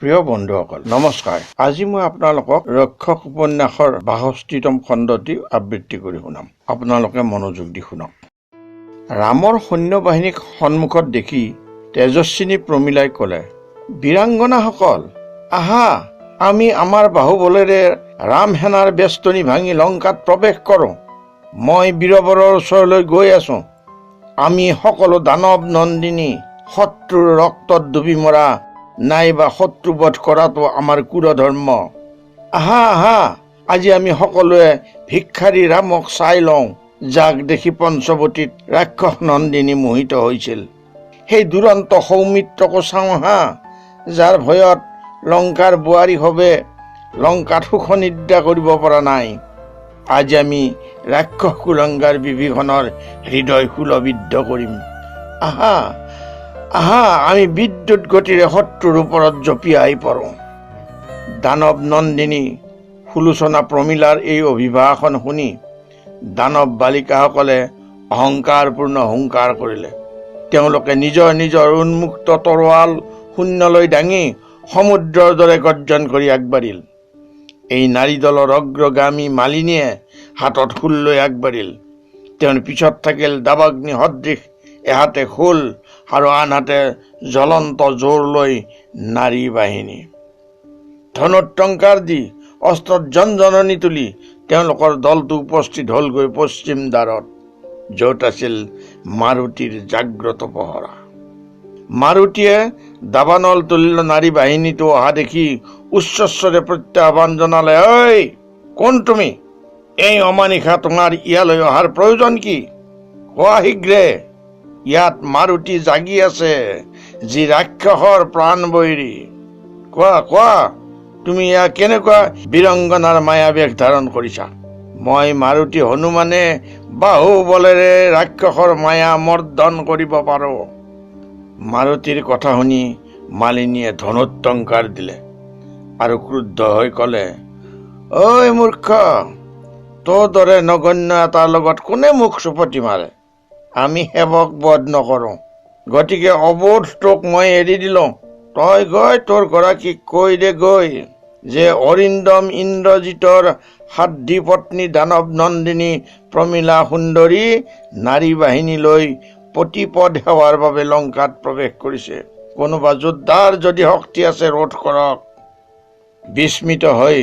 প্ৰিয় বন্ধুসকল নমস্কাৰ। আজি মই আপোনালোকক ৰক্ষক উপন্যাসৰ ৬২তম খণ্ডটি আবৃত্তি কৰি শুনাম। আপোনালোকে মনোযোগ দি শুনক। ৰামৰ সৈন্যবাহিনীক সন্মুখত দেখি তেজস্বিনী প্ৰমীলাই ক'লে, বীৰাংগনাসকল আহা, আমি আমাৰ বাহুবলেৰে ৰাম সেনাৰ বেষ্টনী ভাঙি লংকাত প্ৰৱেশ কৰোঁ। মই বীৰবৰৰ ওচৰলৈ গৈ আছো। আমি সকলো দানৱ নন্দিনী শত্ৰুৰ ৰক্তত ডুবি মৰা নাইবা শত্ৰুবধ কৰাটো আমাৰ কুৰধৰ্ম। আহা আহা, আজি আমি সকলোৱে ভিক্ষাৰী ৰামক চাই লওঁ, যাক দেখি পঞ্চৱতীত ৰাক্ষস নন্দিনী মোহিত হৈছিল। সেই দুৰন্ত সৌমিত্ৰকো চাওঁ আহা, যাৰ ভয়ত লংকাৰ বোৱাৰী হবে লংকাত সুখ নিদ্ৰা কৰিব পৰা নাই। আজি আমি ৰাক্ষস কুৰংগাৰ বিভীষণৰ হৃদয় শূলবিদ্ধ কৰিম। আহা আহা, আমি বিদ্যুৎ গতিৰে শত্ৰুৰ ওপৰত জঁপিয়াই পৰোঁ। দানৱ নন্দিনী সুলোচনা প্ৰমীলাৰ এই অভিভাষণ শুনি দানৱ বালিকাসকলে অহংকাৰপূৰ্ণ হুংকাৰ কৰিলে। তেওঁলোকে নিজৰ নিজৰ উন্মুক্ত তৰোৱাল শূন্যলৈ দাঙি সমুদ্ৰৰ দৰে গৰ্জন কৰি আগবাঢ়িল। এই নাৰী দলৰ অগ্ৰগামী মালিনীয়ে হাতত শূল লৈ আগবাঢ়িল। তেওঁৰ পিছত থাকিল দাবাগ্নি সদৃশ এহাতে শূল আৰু আনহাতে জ্বলন্ত জোৰ লৈ নাৰী বাহিনী। ধনুটংকাৰ দি অস্ত্ৰত জনজননী তুলি তেওঁলোকৰ দলটো উপস্থিত হলগৈ পশ্চিম দ্বাৰত, য'ত আছিল মাৰুতিৰ জাগ্ৰত পহৰা। মাৰুতিয়ে দাবানল তুল্য নাৰী বাহিনীটো অহা দেখি উচ্চস্বৰে প্ৰত্যাহ্বান জনালে, ঐ কোন তুমি? এই অমানিশা তোমাৰ ইয়ালৈ অহাৰ প্ৰয়োজন কি? কোৱা শীঘ্ৰে। ইয়াত মাৰুতি জাগি আছে, যি ৰাক্ষসৰ প্ৰাণ বৈৰী। কোৱা কোৱা, তুমি ইয়াক কেনেকুৱা বীৰংগনাৰ মায়াবেশ ধাৰণ কৰিছা? মই মাৰুতি হনুমানে বাহুবলেৰে ৰাক্ষসৰ মায়া মৰ্দন কৰিব পাৰো। মাৰুতিৰ কথা শুনি মালিনীয়ে ধনুটংকাৰ দিলে আৰু ক্ৰুদ্ধ হৈ ক'লে, ঐ মূৰ্খ, তোৰ দৰে নগণ্য এটাৰ লগত কোনে মুখ চুপতি মাৰে? আমি সেৱক বধ নকৰোঁ, গতিকে অবোধ তোক মই এৰি দিলো। তই গৈ তোৰ গৰাকীক কৈ দে গৈ যে অৰিন্দম ইন্দ্ৰজিতৰ সাধ্বী পত্নী দানৱ নন্দিনী প্ৰমীলা সুন্দৰী নাৰী বাহিনী লৈ প্ৰতিপদ সেৱাৰ বাবে লংকাত প্ৰৱেশ কৰিছে। কোনোবা যোদ্ধাৰ যদি শক্তি আছে ৰোধ কৰক। বিস্মিত হৈ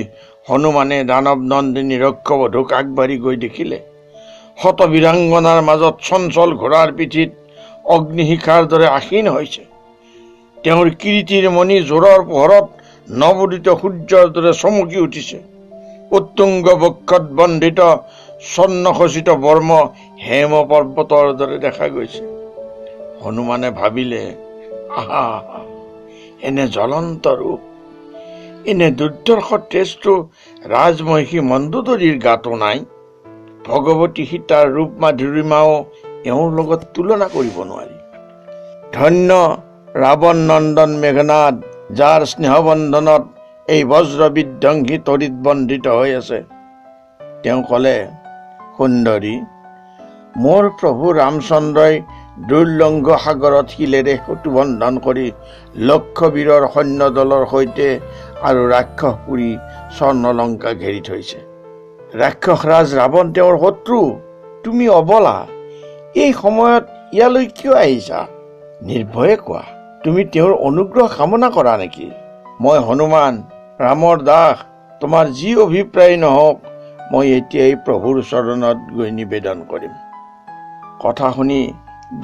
হনুমানে দানৱ নন্দিনী ৰক্ষবধূক আগবাঢ়ি গৈ দেখিলে শত বীৰাংগনাৰ মাজত চঞ্চল ঘোঁৰাৰ পিঠিত অগ্নিশিখাৰ দৰে আসীন হৈছে। তেওঁৰ কিৰীটিৰ মণি জোৰৰ পোহৰত নৱোদিত সূৰ্যৰ দৰে চমকি উঠিছে। উত্তুংগ বক্ষত বন্ধিত স্বৰ্ণখচিত বৰ্ম হেম পৰ্বতৰ দৰে দেখা গৈছে। হনুমানে ভাবিলে, আহা, এনে জ্বলন্ত ৰূপ, এনে দুৰ্ধৰ্ষ তেজটো ৰাজমহিষী মণ্ডোদৰীৰ গাতো নাই। ভগৱতী সীতাৰ ৰূপ মাধুৰিমাও এওঁৰ লগত তুলনা কৰিব নোৱাৰি। ধন্য ৰাৱণ নন্দন মেঘনাদ, যাৰ স্নেহবন্ধনত এই বজ্ৰ বিধ্বংসী তৰিত বন্ধিত হৈ আছে। তেওঁ ক'লে, সুন্দৰী, মোৰ প্ৰভু ৰামচন্দ্ৰই দুৰ্লংঘ সাগৰত শিলেৰে সেতুবন্ধন কৰি লক্ষবীৰৰ সৈন্য দলৰ সৈতে আৰু ৰাক্ষসপুৰী স্বৰ্ণলংকা ঘেৰি থৈছে। ৰাক্ষস ৰাজ ৰাৱণ তেওঁৰ শত্ৰু। তুমি অবলা, এই সময়ত ইয়ালৈ কিয় আহিছা? নিৰ্ভয়ে কোৱা, তুমি তেওঁৰ অনুগ্ৰহ কামনা কৰা নেকি? মই হনুমান, ৰামৰ দাস। তোমাৰ যি অভিপ্ৰায় নহওক, মই এতিয়াই প্ৰভুৰ চৰণত গৈ নিবেদন কৰিম। কথা শুনি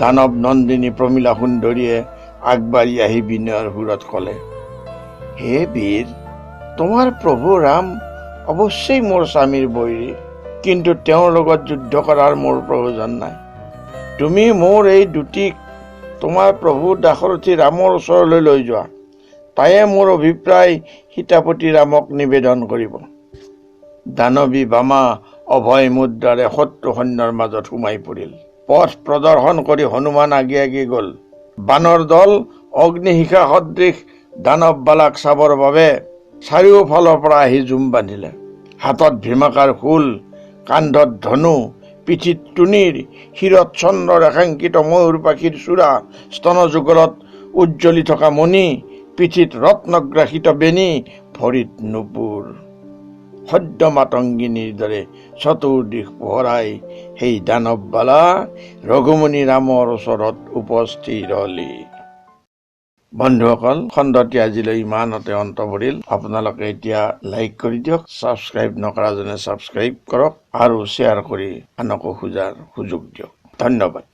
দানৱ নন্দিনী প্ৰমীলা সুন্দৰীয়ে আগবাঢ়ি আহি বিনয়ৰ সুৰত ক'লে, হে বীৰ, তোমাৰ প্ৰভু ৰাম অৱশ্যেই মোৰ স্বামীৰ বৈৰী, কিন্তু তেওঁৰ লগত যুদ্ধ কৰাৰ মোৰ প্ৰয়োজন নাই। তুমি মোৰ এই দুটিক তোমাৰ প্ৰভু দাশৰথী ৰামৰ ওচৰলৈ লৈ যোৱা। তায়ে মোৰ অভিপ্ৰায় সীতাপতি ৰামক নিবেদন কৰিব। দানৱী বামা অভয় মুদ্ৰাৰে শত্ৰু সৈন্যৰ মাজত সোমাই পৰিল। পথ প্ৰদৰ্শন কৰি হনুমান আগে আগে গল। বানৰ দল অগ্নিশিখা সদৃশ দানৱ বালাক চাবৰ বাবে চাৰিওফালৰ পৰা আহি জুম বান্ধিলে। হাতত ভীমাকাৰ শূল, কান্ধত ধনু, পিঠিত টুনিৰ, শিৰত চন্দ্ৰ ৰেখাংকিত ময়ূৰ পাখিৰ চূড়া, স্তন যুগলত উজ্জ্বলি থকা মণি, পিঠিত ৰত্নগ্ৰাসিত বেনী, ভৰিত নুপুৰ। সদ্য মাতংগিনীৰ দৰে চতুৰ্দিশ পোহৰাই সেই দানৱবালা ৰঘুমুনি ৰামৰ ওচৰত উপস্থিত হলি। বন্ধুসকল, খণ্ডটি আজিলৈ ইমানতে অন্ত পৰিল। আপোনালোকে এতিয়া লাইক কৰি দিয়ক, ছাবস্ক্ৰাইব নকৰাজনে ছাবস্ক্ৰাইব কৰক আৰু শ্বেয়াৰ কৰি আনকো সুযোগ দিয়ক। ধন্যবাদ।